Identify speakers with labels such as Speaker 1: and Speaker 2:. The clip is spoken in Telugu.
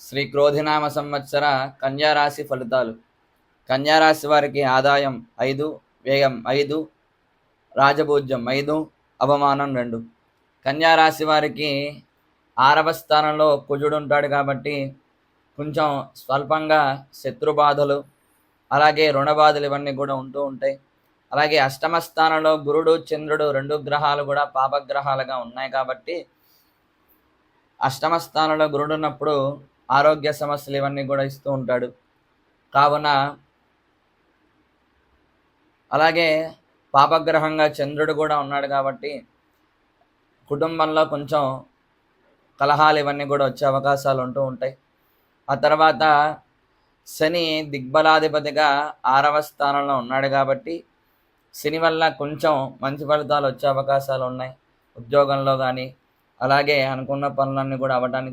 Speaker 1: శ్రీ క్రోధినామ సంవత్సర కన్యారాశి ఫలితాలు. కన్యారాశి వారికి ఆదాయం 5, వ్యయం 5, రాజభోజ్యం 5, అవమానం 2. కన్యారాశి వారికి 6వ స్థానంలో కుజుడు ఉంటాడు కాబట్టి కొంచెం స్వల్పంగా శత్రుబాధలు, అలాగే రుణ బాధలు ఇవన్నీ కూడా ఉంటూ ఉంటాయి. అలాగే అష్టమ స్థానంలో గురుడు, చంద్రుడు 2 గ్రహాలు కూడా పాపగ్రహాలుగా ఉన్నాయి కాబట్టి అష్టమ స్థానంలో గురుడు ఉన్నప్పుడు ఆరోగ్య సమస్యలు ఇవన్నీ కూడా ఇస్తూ ఉంటాడు. కావున అలాగే పాపగ్రహంగా చంద్రుడు కూడా ఉన్నాడు కాబట్టి కుటుంబంలో కొంచెం కలహాలు ఇవన్నీ కూడా వచ్చే అవకాశాలు ఉంటూ ఉంటాయి. ఆ తర్వాత శని దిగ్బలాధిపతిగా 6వ స్థానంలో ఉన్నాడు కాబట్టి శని వల్ల కొంచెం మంచి ఫలితాలు వచ్చే అవకాశాలు ఉన్నాయి. ఉద్యోగంలో కానీ అలాగే అనుకున్న పనులన్నీ కూడా అవ్వడానికి